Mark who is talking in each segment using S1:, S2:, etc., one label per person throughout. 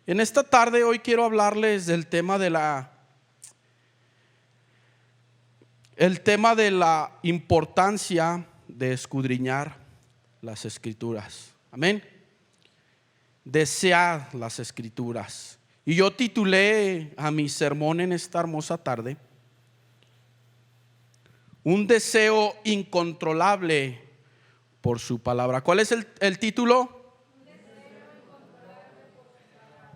S1: En esta tarde hoy quiero hablarles del tema de la importancia de escudriñar las Escrituras. Amén. Desear las Escrituras. Y yo titulé a mi sermón en esta hermosa tarde: un deseo incontrolable por su palabra. ¿Cuál es el título?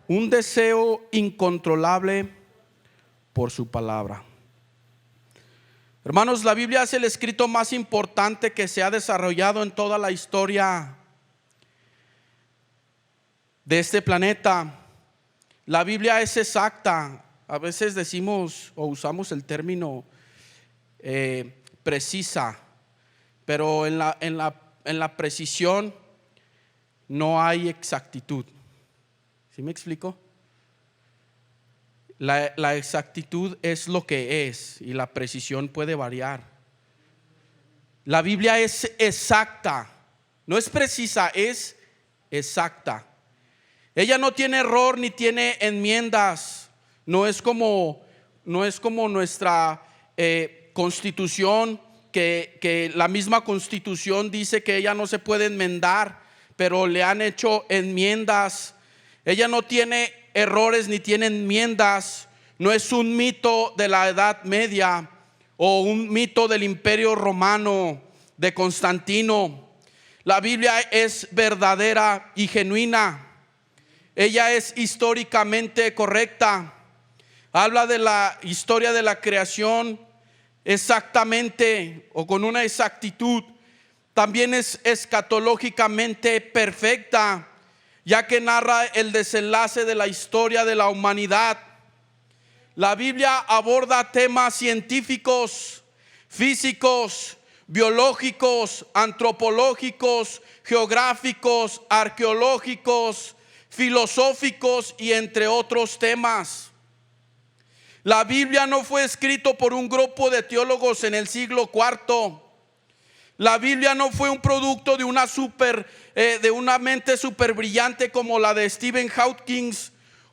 S1: Un deseo incontrolable por su palabra. Hermanos, la Biblia es el escrito más importante que se ha desarrollado en toda la historia de este planeta. La Biblia es exacta. A veces decimos o usamos el término precisa, pero en la precisión no hay exactitud. ¿Sí me explico? La exactitud es lo que es y la precisión puede variar. La Biblia es exacta, no es precisa, es exacta. Ella no tiene error ni tiene enmiendas. No es como nuestra Constitución, que la misma Constitución dice que ella no se puede enmendar, pero le han hecho enmiendas. Ella no tiene errores ni tiene enmiendas. No es un mito de la Edad Media o un mito del Imperio Romano de Constantino. La Biblia es verdadera y genuina. Ella es históricamente correcta. Habla de la historia de la creación exactamente o con una exactitud. También es escatológicamente perfecta, ya que narra el desenlace de la historia de la humanidad. La Biblia aborda temas científicos, físicos, biológicos, antropológicos, geográficos, arqueológicos, filosóficos y entre otros temas. La Biblia no fue escrito por un grupo de teólogos en el siglo IV. La Biblia no fue un producto de una mente super brillante como la de Stephen Hawking,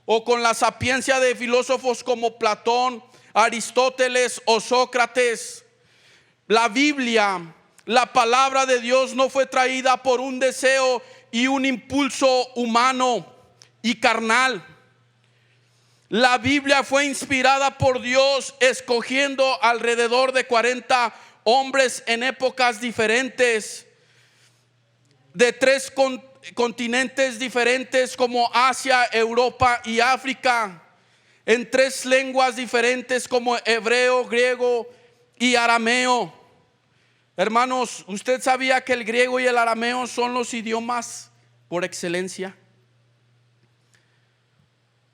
S1: o con la sapiencia de filósofos como Platón, Aristóteles o Sócrates. La Biblia, la palabra de Dios, no fue traída por un deseo y un impulso humano y carnal. La Biblia fue inspirada por Dios, escogiendo alrededor de 40 hombres en épocas diferentes, de 3 continentes diferentes como Asia, Europa y África, en 3 lenguas diferentes como hebreo, griego y arameo. Hermanos, ¿usted sabía que el griego y el arameo son los idiomas por excelencia?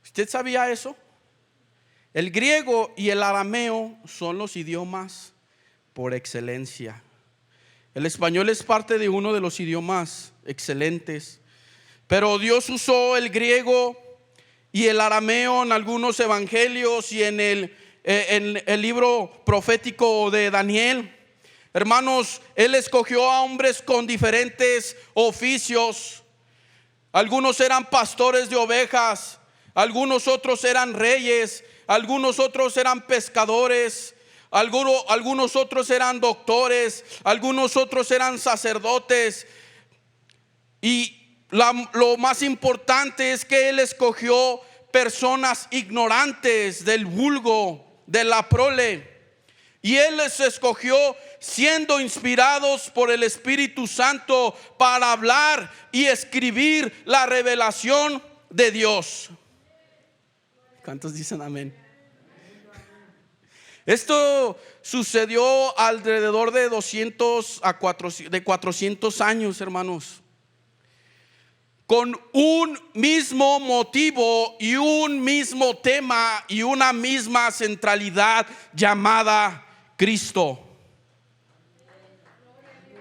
S1: ¿Usted sabía eso? El griego y el arameo son los idiomas por excelencia. El español es parte de uno de los idiomas excelentes, pero Dios usó el griego y el arameo en algunos evangelios y en el libro profético de Daniel. Hermanos, Él escogió a hombres con diferentes oficios. Algunos eran pastores de ovejas, algunos otros eran reyes, algunos otros eran pescadores, algunos otros eran doctores, algunos otros eran sacerdotes. Y lo más importante es que Él escogió personas ignorantes del vulgo, de la prole. Y Él les escogió siendo inspirados por el Espíritu Santo para hablar y escribir la revelación de Dios. ¿Cuántos dicen amén? Esto sucedió alrededor de 400 años, hermanos, con un mismo motivo y un mismo tema y una misma centralidad llamada Cristo.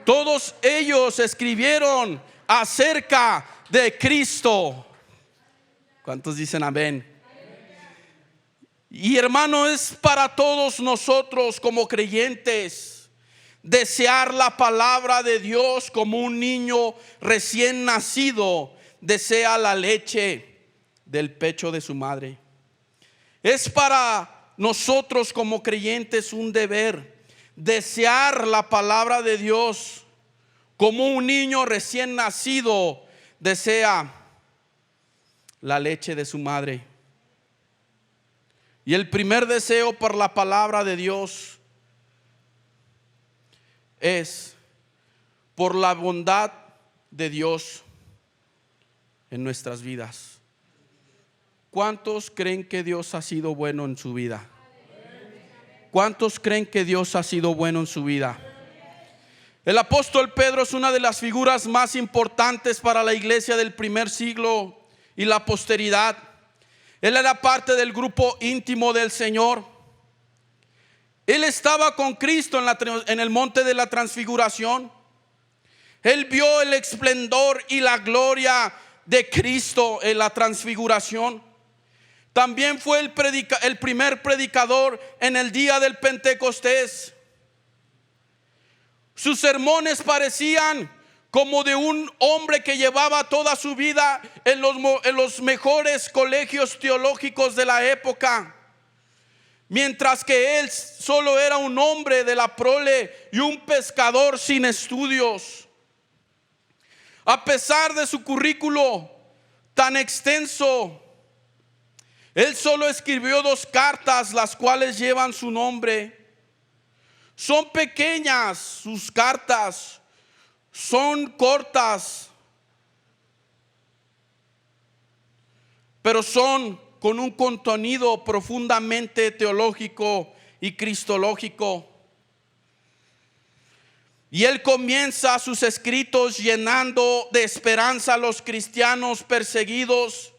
S1: Todos ellos escribieron acerca de Cristo. ¿Cuántos dicen amén? Y hermano, es para todos nosotros como creyentes desear la palabra de Dios como un niño recién nacido desea la leche del pecho de su madre. Es para nosotros como creyentes un deber desear la palabra de Dios como un niño recién nacido desea la leche de su madre. Y el primer deseo por la palabra de Dios es por la bondad de Dios en nuestras vidas. ¿Cuántos creen que Dios ha sido bueno en su vida? ¿Cuántos creen que Dios ha sido bueno en su vida? El apóstol Pedro es una de las figuras más importantes para la iglesia del primer siglo y la posteridad. Él era parte del grupo íntimo del Señor. Él estaba con Cristo en el monte de la transfiguración. Él vio el esplendor y la gloria de Cristo en la transfiguración. También fue el primer predicador en el día del Pentecostés. Sus sermones parecían como de un hombre que llevaba toda su vida en los mejores colegios teológicos de la época, mientras que él solo era un hombre de la prole y un pescador sin estudios. A pesar de su currículo tan extenso, él solo escribió 2 cartas, las cuales llevan su nombre. Son pequeñas sus cartas, son cortas, pero son con un contenido profundamente teológico y cristológico. Y él comienza sus escritos llenando de esperanza a los cristianos perseguidos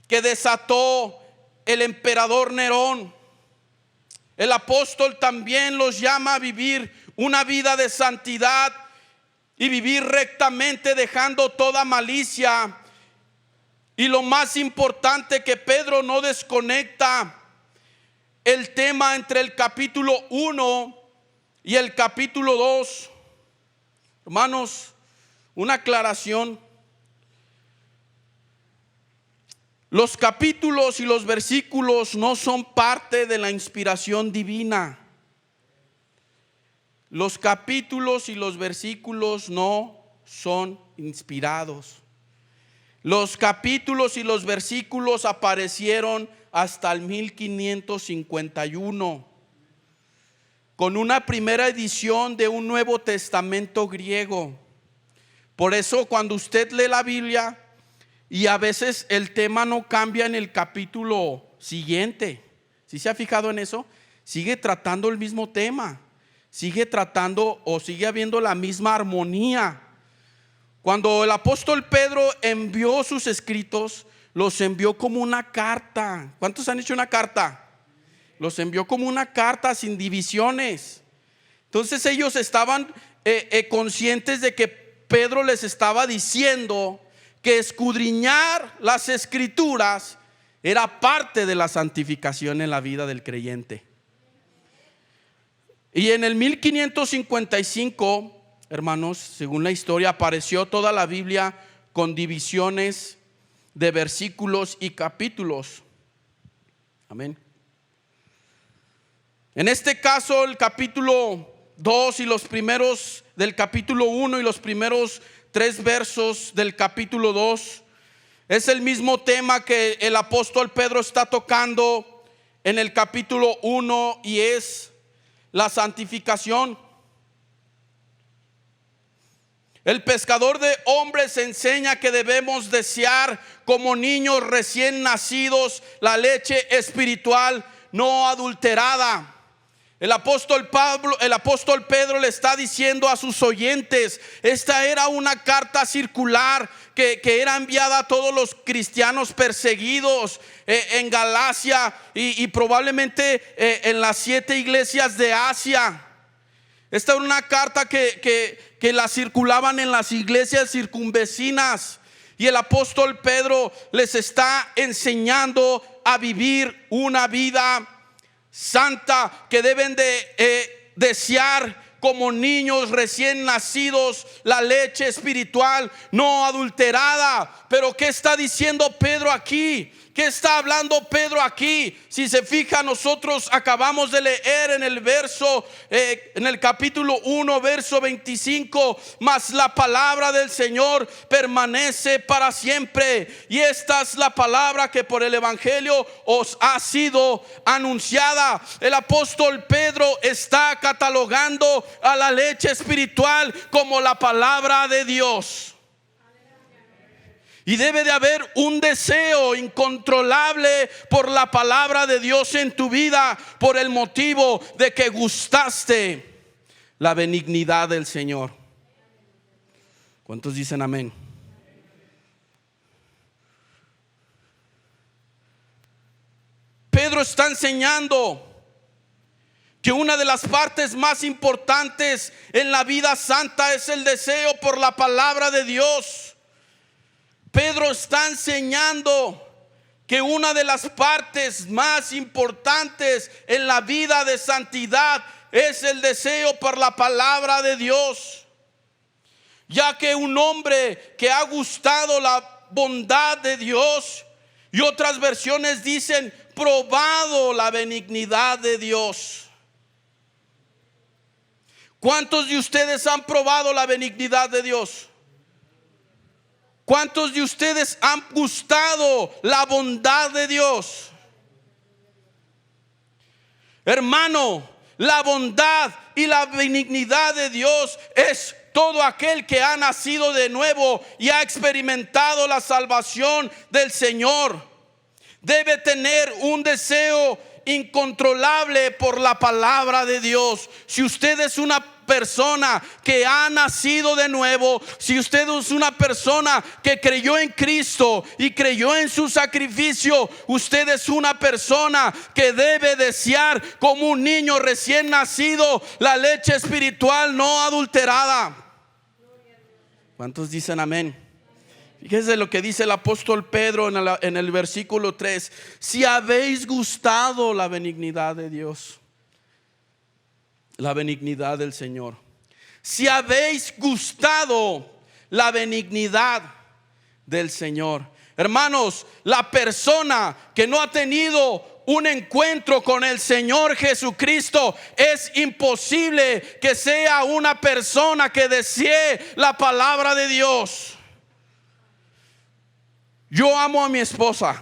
S1: que desató el emperador Nerón. El apóstol también los llama a vivir una vida de santidad y vivir rectamente, dejando toda malicia. Y lo más importante, que Pedro no desconecta el tema entre el capítulo 1 y el capítulo 2. Hermanos, una aclaración. Los capítulos y los versículos no son parte de la inspiración divina. Los capítulos y los versículos no son inspirados. Los capítulos y los versículos aparecieron hasta el 1551 con una primera edición de un Nuevo Testamento griego. Por eso cuando usted lee la Biblia, y a veces el tema no cambia en el capítulo siguiente, ¿sí se ha fijado en eso? Sigue tratando el mismo tema, sigue tratando o sigue habiendo la misma armonía. Cuando el apóstol Pedro envió sus escritos, los envió como una carta. ¿Cuántos han hecho una carta? Los envió como una carta sin divisiones. Entonces ellos estaban conscientes de que Pedro les estaba diciendo que escudriñar las escrituras era parte de la santificación en la vida del creyente. Y en el 1555, hermanos, según la historia, apareció toda la Biblia con divisiones de versículos y capítulos. Amén. En este caso, el capítulo 2 y los primeros del capítulo 1 y los primeros 3 versos del capítulo 2 es el mismo tema que el apóstol Pedro está tocando en el capítulo 1, y es la santificación. El pescador de hombres enseña que debemos desear como niños recién nacidos la leche espiritual no adulterada. El apóstol Pedro le está diciendo a sus oyentes, esta era una carta circular que era enviada a todos los cristianos perseguidos en Galacia y probablemente en las 7 iglesias de Asia. Esta era una carta que la circulaban en las iglesias circunvecinas, y el apóstol Pedro les está enseñando a vivir una vida santa, que deben de desear como niños recién nacidos la leche espiritual no adulterada. Pero ¿qué está diciendo Pedro aquí? ¿Qué está hablando Pedro aquí? Si se fija, nosotros acabamos de leer en en el capítulo 1, verso 25, mas la palabra del Señor permanece para siempre. Y esta es la palabra que por el evangelio os ha sido anunciada. El apóstol Pedro está catalogando a la leche espiritual como la palabra de Dios. Y debe de haber un deseo incontrolable por la palabra de Dios en tu vida, por el motivo de que gustaste la benignidad del Señor. ¿Cuántos dicen amén? Pedro está enseñando que una de las partes más importantes en la vida santa es el deseo por la palabra de Dios. Pedro está enseñando que una de las partes más importantes en la vida de santidad es el deseo por la palabra de Dios, ya que un hombre que ha gustado la bondad de Dios, y otras versiones dicen probado la benignidad de Dios. ¿Cuántos de ustedes han probado la benignidad de Dios? ¿Cuántos de ustedes han gustado la bondad de Dios? Hermano, la bondad y la benignidad de Dios es todo aquel que ha nacido de nuevo y ha experimentado la salvación del Señor. Debe tener un deseo incontrolable por la palabra de Dios. Si usted es una persona que ha nacido de nuevo, si usted es una persona que creyó en Cristo y creyó en su sacrificio, usted es una persona que debe desear como un niño recién nacido la leche espiritual no adulterada. ¿Cuántos dicen amén? Fíjese lo que dice el apóstol Pedro en el versículo 3: si habéis gustado la benignidad de Dios, la benignidad del Señor, si habéis gustado la benignidad del Señor. Hermanos, la persona que no ha tenido un encuentro con el Señor Jesucristo, es imposible que sea una persona que desee la palabra de Dios. Yo amo a mi esposa,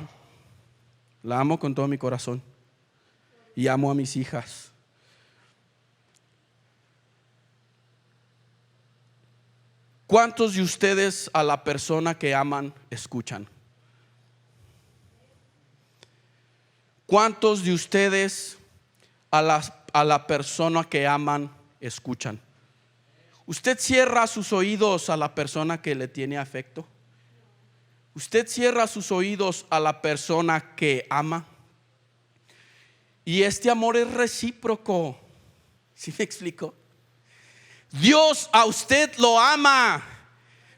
S1: la amo con todo mi corazón, y amo a mis hijas. ¿Cuántos de ustedes a la persona que aman escuchan? ¿Cuántos de ustedes a la persona que aman escuchan? ¿Usted cierra sus oídos a la persona que le tiene afecto? ¿Usted cierra sus oídos a la persona que ama? Y este amor es recíproco. ¿Sí me explico? Dios a usted lo ama.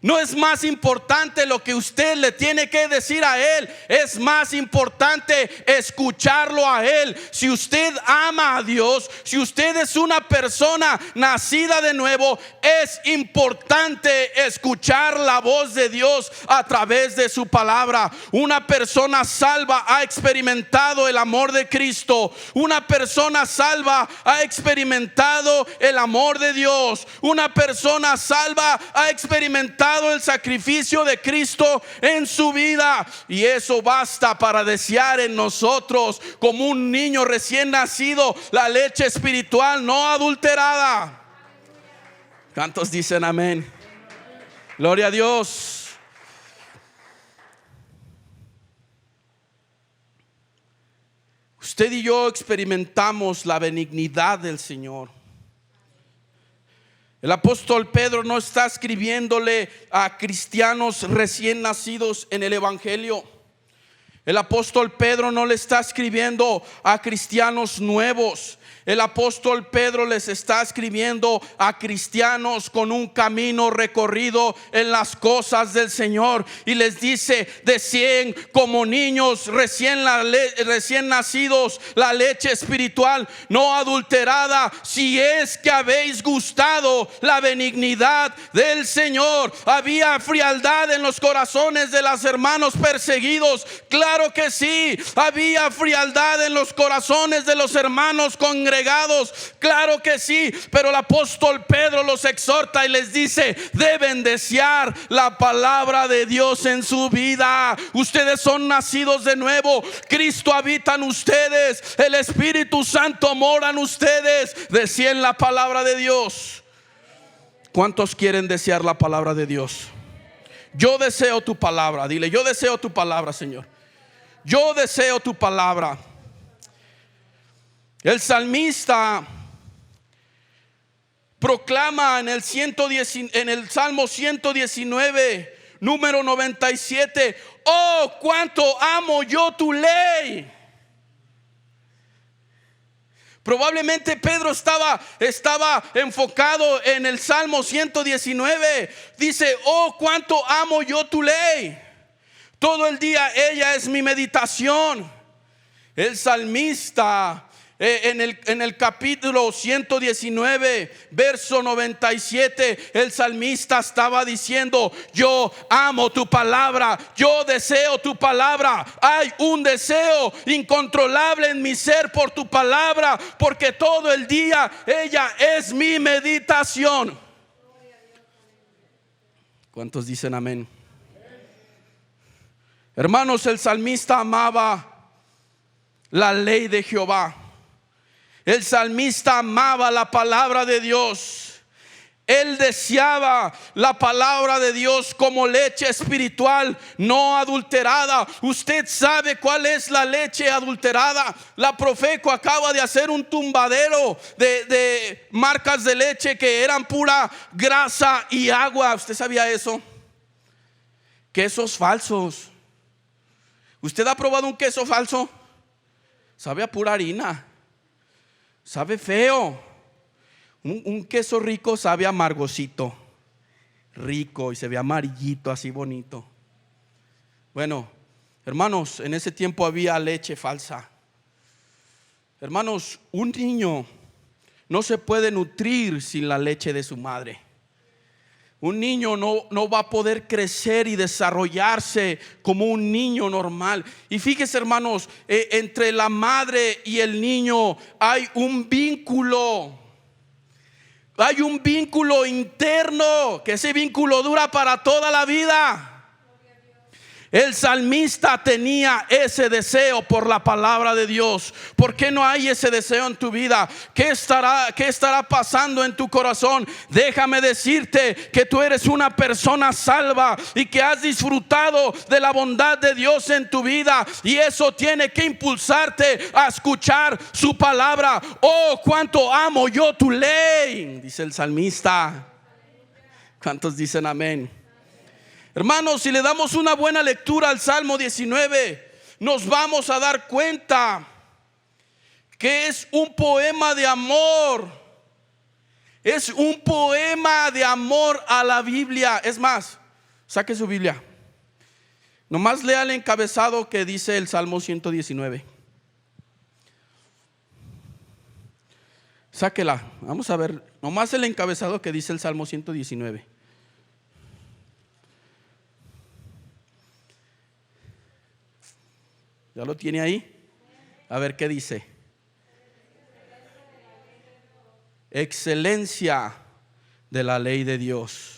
S1: No es más importante lo que usted le tiene que decir a Él, es más importante escucharlo a Él. Si usted ama a Dios, si usted es una persona nacida de nuevo, es importante escuchar la voz de Dios a través de su palabra. Una persona salva ha experimentado el amor de Cristo. Una persona salva ha experimentado el amor de Dios. Una persona salva ha experimentado el sacrificio de Cristo en su vida, y eso basta para desear en nosotros, como un niño recién nacido, la leche espiritual no adulterada. ¿Cuántos dicen amén? Gloria a Dios. Usted y yo experimentamos la benignidad del Señor. El apóstol Pedro no está escribiéndole a cristianos recién nacidos en el evangelio. El apóstol Pedro no le está escribiendo a cristianos nuevos. El apóstol Pedro les está escribiendo a cristianos con un camino recorrido en las cosas del Señor, y les dice: deseen como niños recién nacidos la leche espiritual no adulterada, si es que habéis gustado la benignidad del Señor. Había frialdad en los corazones de los hermanos perseguidos, claro que sí. Había frialdad en los corazones de los hermanos congregados, claro que sí. Pero el apóstol Pedro los exhorta y les dice: deben desear la palabra de Dios en su vida. Ustedes son nacidos de nuevo, Cristo habita en ustedes, el Espíritu Santo mora en ustedes. Deseen la palabra de Dios. ¿Cuántos quieren desear la palabra de Dios? Yo deseo tu palabra. Dile: yo deseo tu palabra, Señor. Yo deseo tu palabra. El salmista proclama en el Salmo 119, número 97: oh, cuánto amo yo tu ley. Probablemente Pedro estaba enfocado en el Salmo 119. Dice: oh, cuánto amo yo tu ley. Todo el día ella es mi meditación. El salmista en el capítulo 119, verso 97, el salmista estaba diciendo: yo amo tu palabra, yo deseo tu palabra. Hay un deseo incontrolable en mi ser por tu palabra, porque todo el día ella es mi meditación. ¿Cuántos dicen amén? Hermanos, el salmista amaba la ley de Jehová. El salmista amaba la palabra de Dios. Él deseaba la palabra de Dios como leche espiritual no adulterada. Usted sabe cuál es la leche adulterada. La Profeco acaba de hacer un tumbadero de marcas de leche que eran pura grasa y agua. ¿Usted sabía eso? Quesos falsos. ¿Usted ha probado un queso falso? Sabe a pura harina. Sabe feo. Un queso rico sabe amargosito, rico, y se ve amarillito, así bonito. Bueno, hermanos, en ese tiempo había leche falsa. Hermanos, un niño no se puede nutrir sin la leche de su madre. Un niño no va a poder crecer y desarrollarse como un niño normal. Y fíjese, hermanos, entre la madre y el niño hay un vínculo. Hay un vínculo interno, que ese vínculo dura para toda la vida. El salmista tenía ese deseo por la palabra de Dios. ¿Por qué no hay ese deseo en tu vida? ¿Qué estará pasando en tu corazón? Déjame decirte que tú eres una persona salva y que has disfrutado de la bondad de Dios en tu vida, y eso tiene que impulsarte a escuchar su palabra. Oh, cuánto amo yo tu ley, dice el salmista. ¿Cuántos dicen amén? Hermanos, si le damos una buena lectura al Salmo 19, nos vamos a dar cuenta que es un poema de amor. Es un poema de amor a la Biblia. Es más, saque su Biblia. Nomás lea el encabezado que dice el Salmo 119. Sáquela, vamos a ver. Nomás el encabezado que dice el Salmo 119. ¿Ya lo tiene ahí? A ver qué dice. Excelencia de la ley de Dios.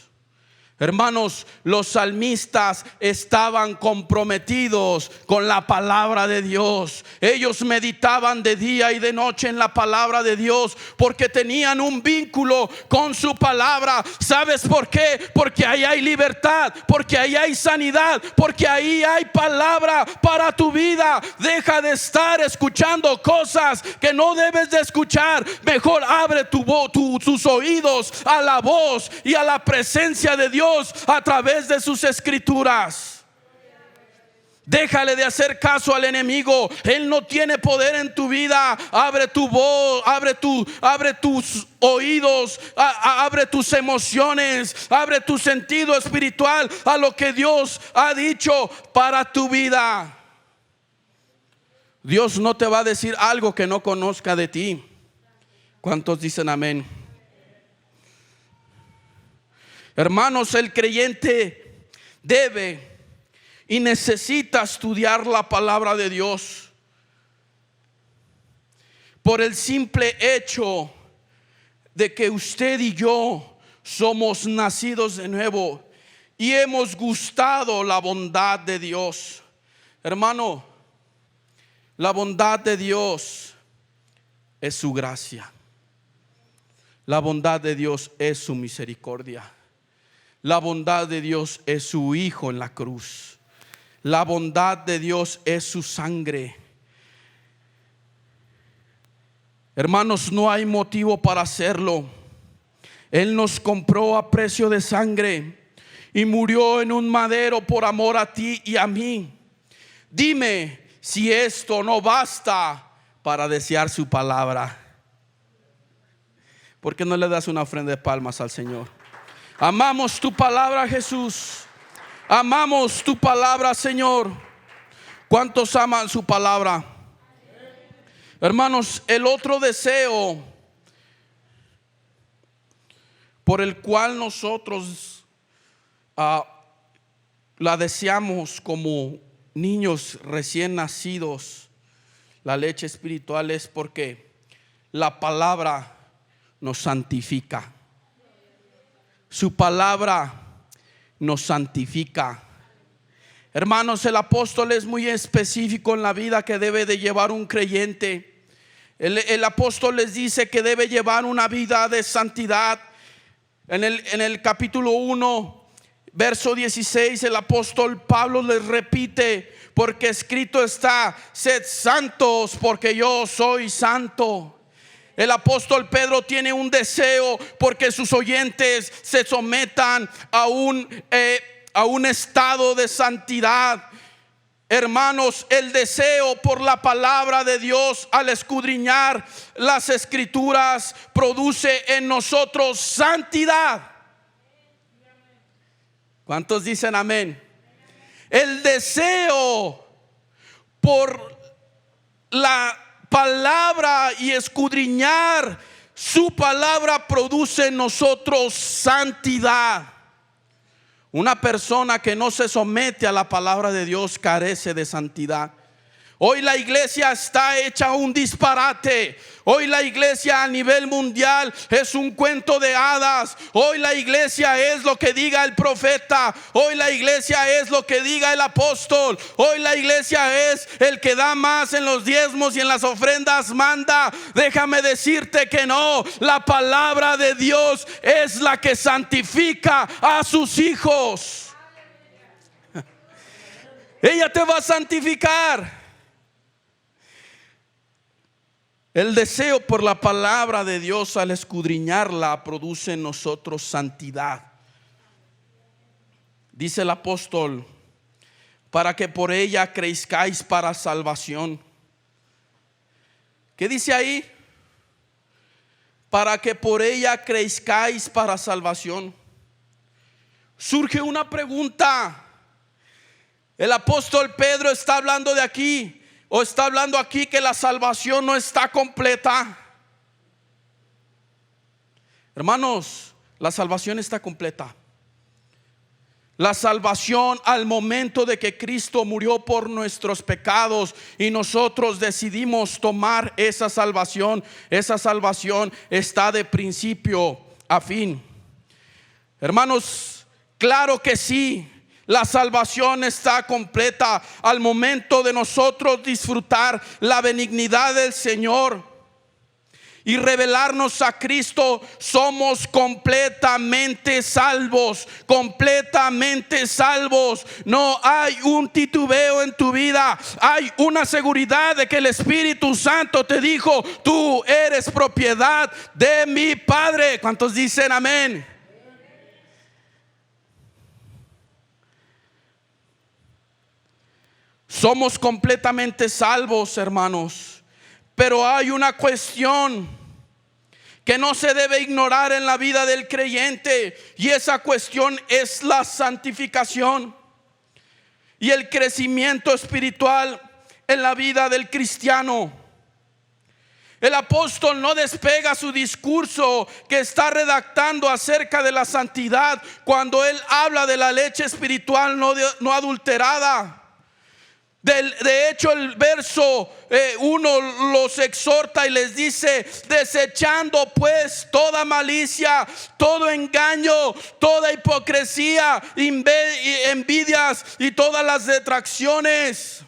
S1: Hermanos, los salmistas estaban comprometidos con la palabra de Dios. Ellos meditaban de día y de noche en la palabra de Dios, porque tenían un vínculo con su palabra. ¿Sabes por qué? Porque ahí hay libertad, porque ahí hay sanidad, porque ahí hay palabra para tu vida. Deja de estar escuchando cosas que no debes de escuchar. Mejor abre tus oídos a la voz y a la presencia de Dios a través de sus escrituras. Déjale de hacer caso al enemigo. Él no tiene poder en tu vida. Abre tu voz, abre tus oídos, abre tus emociones, abre tu sentido espiritual a lo que Dios ha dicho para tu vida. Dios no te va a decir algo que no conozca de ti. ¿Cuántos dicen amén? Hermanos, el creyente debe y necesita estudiar la palabra de Dios por el simple hecho de que usted y yo somos nacidos de nuevo y hemos gustado la bondad de Dios. Hermano, la bondad de Dios es su gracia. La bondad de Dios es su misericordia. La bondad de Dios es su Hijo en la cruz. La bondad de Dios es su sangre. Hermanos, no hay motivo para hacerlo. Él nos compró a precio de sangre y murió en un madero por amor a ti y a mí. Dime si esto no basta para desear su palabra. ¿Por qué no le das una ofrenda de palmas al Señor? Amamos tu palabra, Jesús. Amamos tu palabra, Señor. ¿Cuántos aman su palabra? Hermanos, el otro deseo por el cual nosotros la deseamos como niños recién nacidos, la leche espiritual, es porque la palabra nos santifica. Su palabra nos santifica. Hermanos, el apóstol es muy específico en la vida que debe de llevar un creyente. El apóstol les dice que debe llevar una vida de santidad. En el capítulo 1, verso 16, el apóstol Pablo les repite: porque escrito está, sed santos porque yo soy santo. El apóstol Pedro tiene un deseo porque sus oyentes se sometan a un estado de santidad. Hermanos, el deseo por la palabra de Dios al escudriñar las escrituras produce en nosotros santidad. ¿Cuántos dicen amén? El deseo por la palabra y escudriñar su palabra produce en nosotros santidad. Una persona que no se somete a la palabra de Dios carece de santidad. Hoy la iglesia está hecha un disparate. Hoy la iglesia a nivel mundial es un cuento de hadas. Hoy la iglesia es lo que diga el profeta. Hoy la iglesia es lo que diga el apóstol. Hoy la iglesia es el que da más en los diezmos y en las ofrendas manda. Déjame decirte que no. La palabra de Dios es la que santifica a sus hijos. Ella te va a santificar. El deseo por la palabra de Dios al escudriñarla produce en nosotros santidad. Dice el apóstol: para que por ella crezcáis para salvación. ¿Qué dice ahí? Para que por ella crezcáis para salvación. Surge una pregunta. El apóstol Pedro está hablando de aquí, o está hablando aquí que la salvación no está completa. Hermanos, la salvación está completa. La salvación al momento de que Cristo murió por nuestros pecados y nosotros decidimos tomar esa salvación está de principio a fin. Hermanos, claro que sí. La salvación está completa al momento de nosotros disfrutar la benignidad del Señor y revelarnos a Cristo. Somos completamente salvos, completamente salvos. No hay un titubeo en tu vida. Hay una seguridad de que el Espíritu Santo te dijo: tú eres propiedad de mi Padre. ¿Cuántos dicen amén? Somos completamente salvos, hermanos, pero hay una cuestión que no se debe ignorar en la vida del creyente, y esa cuestión es la santificación y el crecimiento espiritual en la vida del cristiano. El apóstol no despega su discurso que está redactando acerca de la santidad cuando él habla de la leche espiritual no adulterada. De hecho, el verso 1 los exhorta y les dice: desechando pues toda malicia, todo engaño, toda hipocresía, envidias y todas las detracciones.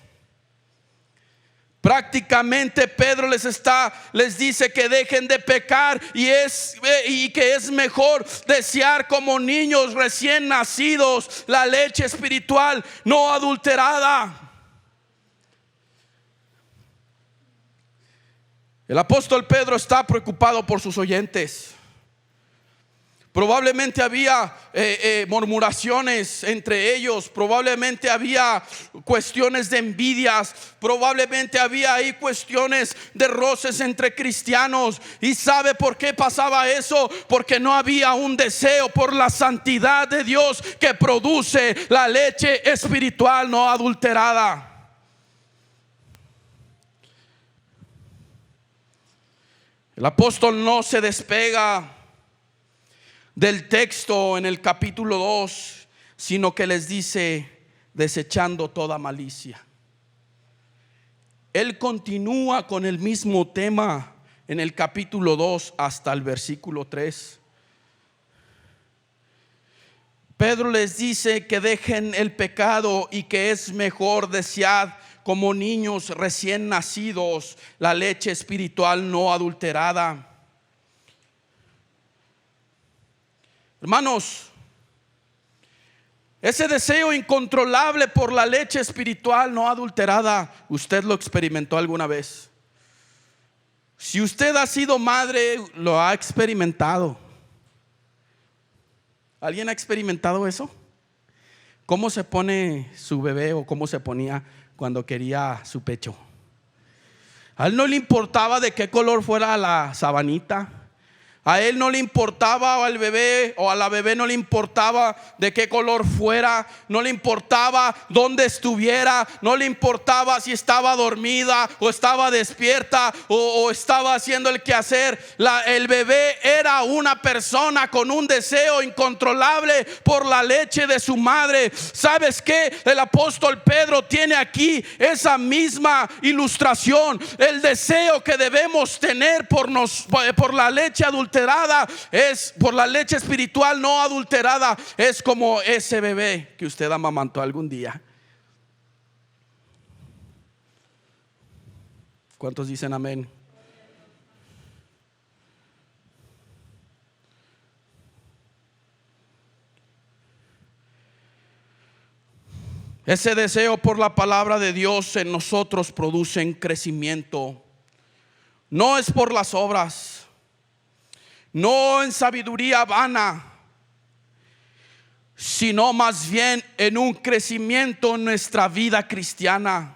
S1: Prácticamente Pedro les dice que dejen de pecar y que es mejor desear como niños recién nacidos la leche espiritual no adulterada. El apóstol Pedro está preocupado por sus oyentes. Probablemente había murmuraciones entre ellos, probablemente había cuestiones de envidias, probablemente había ahí cuestiones de roces entre cristianos. ¿Y sabe por qué pasaba eso? Porque no había un deseo por la santidad de Dios que produce la leche espiritual no adulterada. El apóstol no se despega del texto en el capítulo 2, sino que les dice: desechando toda malicia. Él continúa con el mismo tema en el capítulo 2 hasta el versículo 3. Pedro les dice que dejen el pecado y que es mejor desear como niños recién nacidos la leche espiritual no adulterada. Hermanos, ese deseo incontrolable por la leche espiritual no adulterada, ¿usted lo experimentó alguna vez? Si usted ha sido madre, lo ha experimentado. ¿Alguien ha experimentado eso? ¿Cómo se pone su bebé o cómo se ponía cuando quería su pecho? A él no le importaba de qué color fuera la sabanita. A él no le importaba, o al bebé o a la bebé no le importaba de qué color fuera, no le importaba dónde estuviera, no le importaba si estaba dormida o estaba despierta o estaba haciendo el quehacer. El bebé era una persona con un deseo incontrolable por la leche de su madre. ¿Sabes qué? El apóstol Pedro tiene aquí esa misma ilustración. El deseo que debemos tener por la leche adulterada por la leche espiritual no adulterada, es como ese bebé que usted amamantó algún día. ¿Cuántos dicen amén? Ese deseo por la palabra de Dios en nosotros produce un crecimiento. No es por las obras, no en sabiduría vana, sino más bien en un crecimiento en nuestra vida cristiana.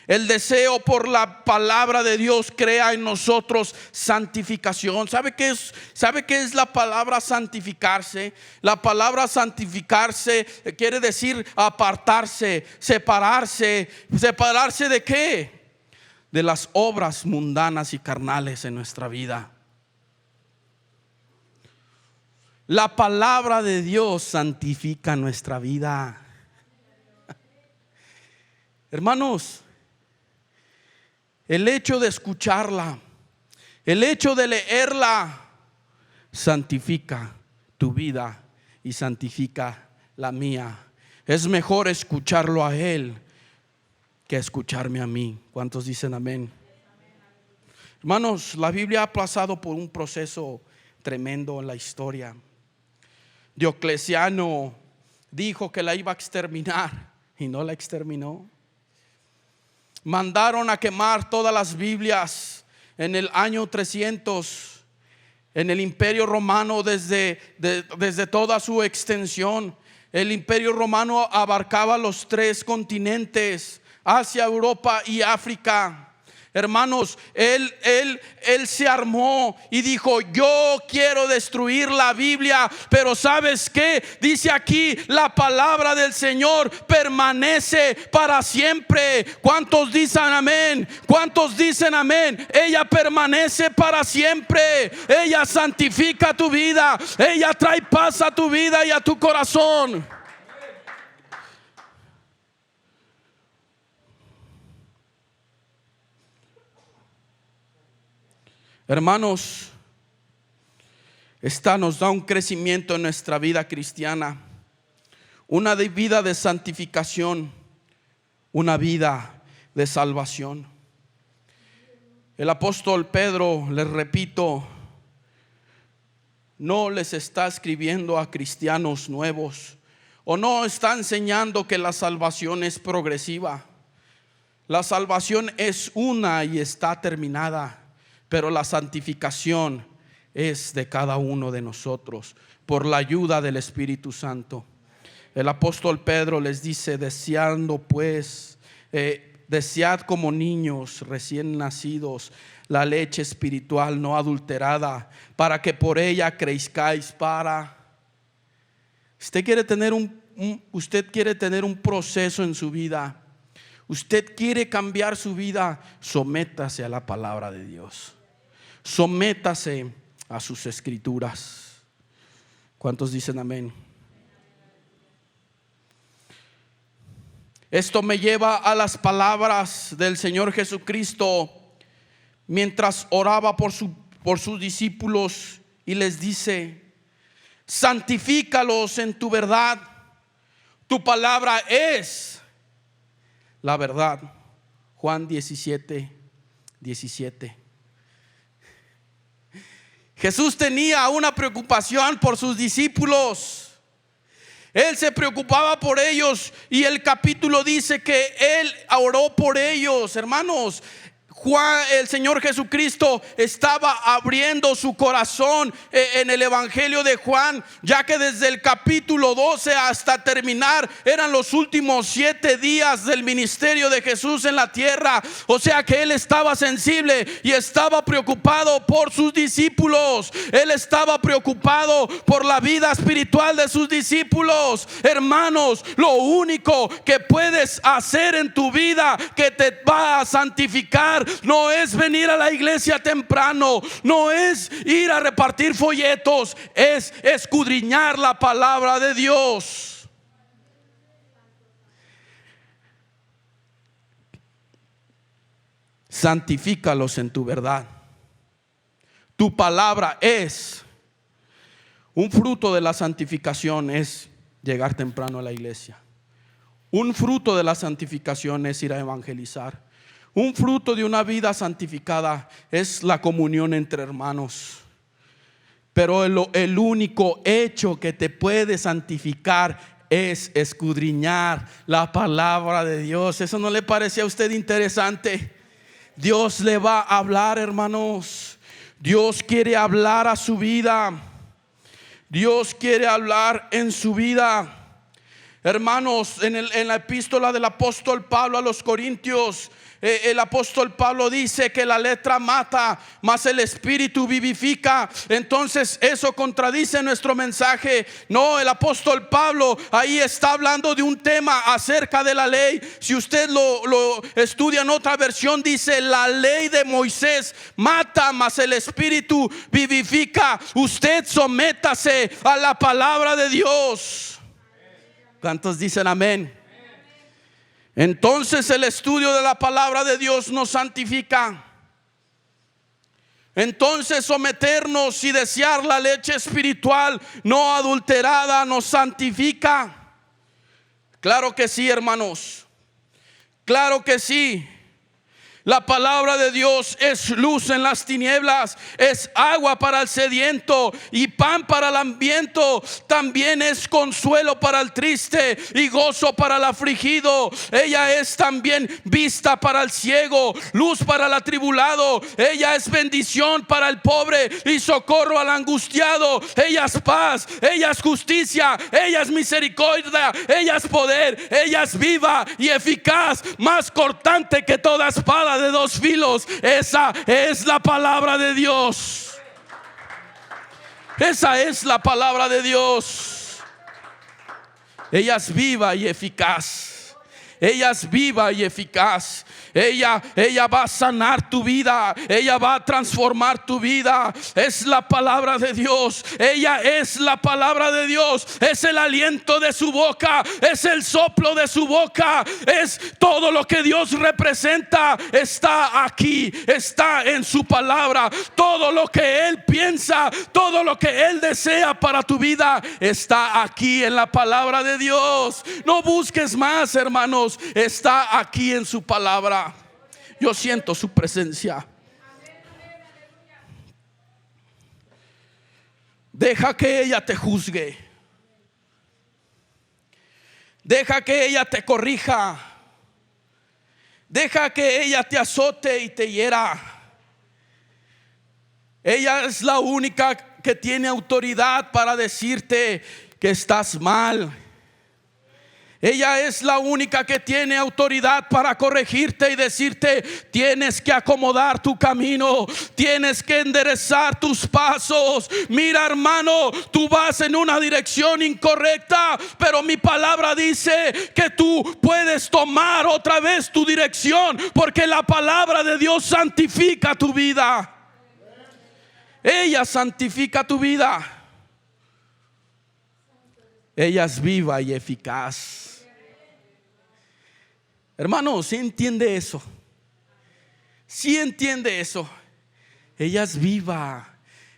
S1: El deseo por la palabra de Dios crea en nosotros santificación. ¿Sabe qué es la palabra santificarse? La palabra santificarse quiere decir apartarse, separarse. ¿Separarse de qué? De las obras mundanas y carnales en nuestra vida. La palabra de Dios santifica nuestra vida. Hermanos, el hecho de escucharla, el hecho de leerla, santifica tu vida y santifica la mía. Es mejor escucharlo a Él que escucharme a mí. ¿Cuántos dicen amén? Hermanos, la Biblia ha pasado por un proceso tremendo en la historia. Diocleciano dijo que la iba a exterminar y no la exterminó. Mandaron a quemar todas las Biblias en el año 300 en el Imperio Romano desde toda su extensión. el imperio romano abarcaba los 3 continentes, Asia, Europa y África. Hermanos, él se armó y dijo: yo quiero destruir la Biblia, pero ¿sabes qué? Dice aquí: la palabra del Señor permanece para siempre. ¿Cuántos dicen amén? ¿Cuántos dicen amén? Ella permanece para siempre. Ella santifica tu vida. Ella trae paz a tu vida y a tu corazón. Hermanos, esta nos da un crecimiento en nuestra vida cristiana, una vida de santificación, una vida de salvación. El apóstol Pedro, les repito, no les está escribiendo a cristianos nuevos, o no está enseñando que la salvación es progresiva. La salvación es una y está terminada. Pero la santificación es de cada uno de nosotros por la ayuda del Espíritu Santo. El apóstol Pedro les dice: desead como niños recién nacidos la leche espiritual no adulterada, para que por ella crezcáis para. Usted quiere tener un proceso en su vida. Usted quiere cambiar su vida. Sométase a la palabra de Dios. Sométase a sus escrituras. ¿Cuántos dicen amén? Esto me lleva a las palabras del Señor Jesucristo mientras oraba por sus discípulos, y les dice: santifícalos en tu verdad. Tu palabra es la verdad. Juan 17:17. Jesús tenía una preocupación por sus discípulos. Él se preocupaba por ellos, y el capítulo dice que Él oró por ellos. Hermanos, el Señor Jesucristo estaba abriendo su corazón en el Evangelio de Juan, ya que desde el capítulo 12 hasta terminar eran los últimos 7 días del ministerio de Jesús en la tierra. O sea que Él estaba sensible y estaba preocupado por sus discípulos. Él estaba preocupado por la vida espiritual de sus discípulos. Hermanos, lo único que puedes hacer en tu vida que te va a santificar no es venir a la iglesia temprano, no es ir a repartir folletos, es escudriñar la palabra de Dios. Santifícalos en tu verdad. Tu palabra es un fruto de la santificación, es llegar temprano a la iglesia. Un fruto de la santificación es ir a evangelizar. Un fruto de una vida santificada es la comunión entre hermanos. Pero el único hecho que te puede santificar es escudriñar la palabra de Dios. ¿Eso no le parece a usted interesante? Dios le va a hablar, hermanos. Dios quiere hablar a su vida. Dios quiere hablar en su vida. Hermanos, en la epístola del apóstol Pablo a los Corintios, el apóstol Pablo dice que la letra mata, mas el espíritu vivifica. Entonces eso contradice nuestro mensaje. No, el apóstol Pablo ahí está hablando de un tema acerca de la ley. Si usted lo estudia en otra versión, dice: la ley de Moisés mata, mas el espíritu vivifica. Usted sométase a la palabra de Dios. ¿Cuántos dicen amén? Entonces el estudio de la palabra de Dios nos santifica. Entonces someternos y desear la leche espiritual no adulterada nos santifica. Claro que sí, hermanos. Claro que sí. La palabra de Dios es luz en las tinieblas, es agua para el sediento y pan para el hambriento. También es consuelo para el triste y gozo para el afligido. Ella es también vista para el ciego, luz para el atribulado. Ella es bendición para el pobre y socorro al angustiado. Ella es paz, ella es justicia, ella es misericordia, ella es poder, ella es viva y eficaz, más cortante que toda espada de dos filos. Esa es la palabra de Dios. Esa es la palabra de Dios. Ella es viva y eficaz. Ella es viva y eficaz. Ella va a sanar tu vida. Ella va a transformar tu vida. Es la palabra de Dios. Ella es la palabra de Dios. Es el aliento de su boca. Es el soplo de su boca. Es todo lo que Dios representa. Está aquí. Está en su palabra. Todo lo que Él piensa, todo lo que Él desea para tu vida, está aquí en la palabra de Dios. No busques más, hermanos. Está aquí en su palabra. Yo siento su presencia. Deja que ella te juzgue. Deja que ella te corrija. Deja que ella te azote y te hiera. Ella es la única que tiene autoridad para decirte que estás mal. Ella es la única que tiene autoridad para corregirte y decirte: tienes que acomodar tu camino, tienes que enderezar tus pasos. Mira, hermano, tú vas en una dirección incorrecta, pero mi palabra dice que tú puedes tomar otra vez tu dirección, porque la palabra de Dios santifica tu vida. Ella santifica tu vida. Ella es viva y eficaz. Hermano, ¿sí entiende eso? ¿Sí entiende eso? Ella es viva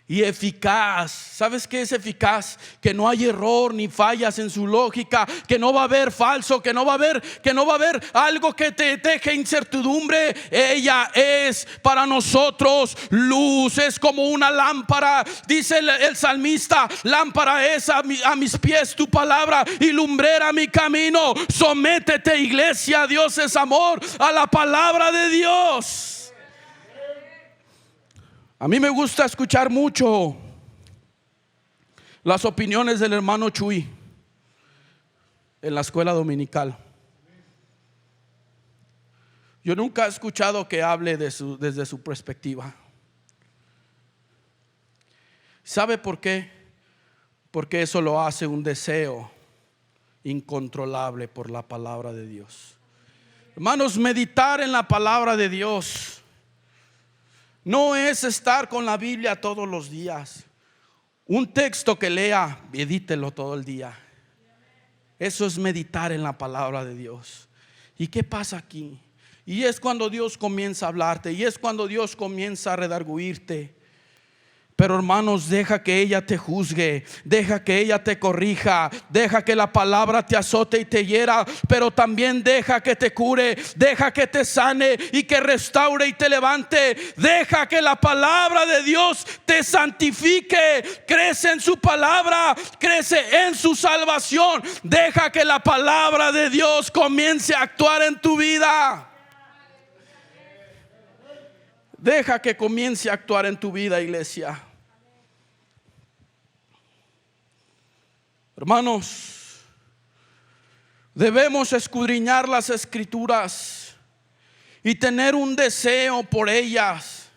S1: y eficaz. ¿Sabes qué es eficaz? Que no hay error ni fallas en su lógica, que no va a haber falso, que no va a haber algo que te deje incertidumbre. Ella es para nosotros luz, es como una lámpara. Dice el salmista: lámpara es a mis pies tu palabra y lumbrera mi camino. Sométete, iglesia. Dios es amor, a la palabra de Dios. A mí me gusta escuchar mucho las opiniones del hermano Chuy en la escuela dominical. Yo nunca he escuchado que hable desde su perspectiva. ¿Sabe por qué? Porque eso lo hace un deseo incontrolable por la palabra de Dios. Hermanos, meditar en la palabra de Dios no es estar con la Biblia todos los días. Un texto que lea, medítelo todo el día. Eso es meditar en la palabra de Dios. ¿Y qué pasa aquí? Y es cuando Dios comienza a hablarte, y es cuando Dios comienza a redarguirte. Pero hermanos, deja que ella te juzgue, deja que ella te corrija, deja que la palabra te azote y te hiera, pero también deja que te cure, deja que te sane y que restaure y te levante. Deja que la palabra de Dios te santifique. Crece en su palabra, crece en su salvación. Deja que la palabra de Dios comience a actuar en tu vida. Deja que comience a actuar en tu vida, iglesia. Hermanos, debemos escudriñar las escrituras y tener un deseo por ellas,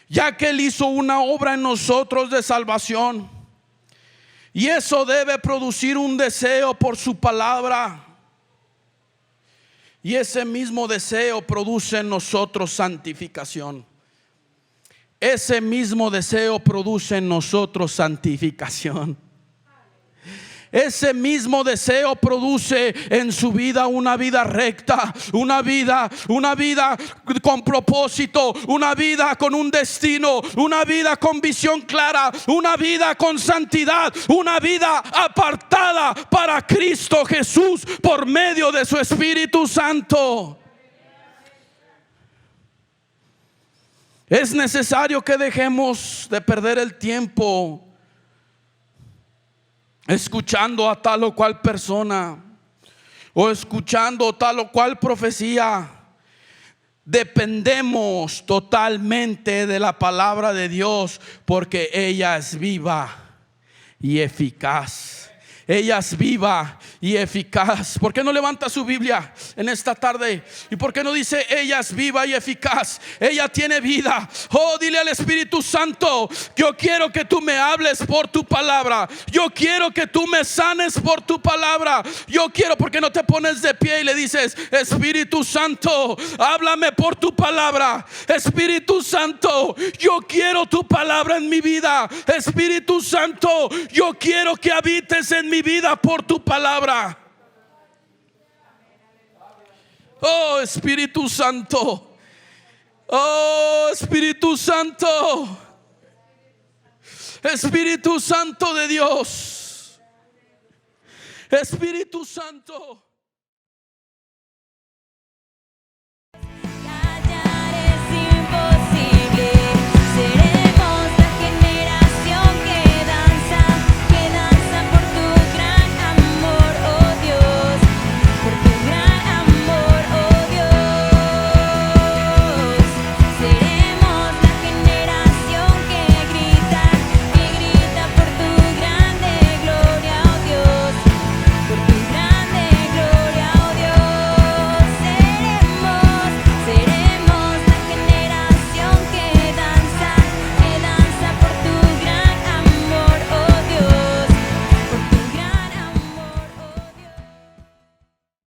S1: ya que Él hizo una obra en nosotros de salvación, y eso debe producir un deseo por su palabra, y ese mismo deseo produce en nosotros santificación. Ese mismo deseo produce en nosotros santificación. Ese mismo deseo produce en su vida una vida recta, una vida con propósito, una vida con un destino, una vida con visión clara, una vida con santidad, una vida apartada para Cristo Jesús por medio de su Espíritu Santo. Es necesario que dejemos de perder el tiempo escuchando a tal o cual persona o escuchando tal o cual profecía. Dependemos totalmente de la palabra de Dios, porque ella es viva y eficaz. Ella es viva y eficaz. ¿Por qué no levanta su Biblia en esta tarde? ¿Y por qué no dice: ella es viva y eficaz? Ella tiene vida. Oh, dile al Espíritu Santo: yo quiero que tú me hables por tu palabra. Yo quiero que tú me sanes por tu palabra. Yo quiero. ¿Por qué no te pones de pie y le dices: Espíritu Santo, háblame por tu palabra? Espíritu Santo, yo quiero tu palabra en mi vida. Espíritu Santo, yo quiero que habites en mi vida por tu palabra. Oh, Espíritu Santo. Oh, Espíritu Santo. Espíritu Santo de Dios. Espíritu Santo.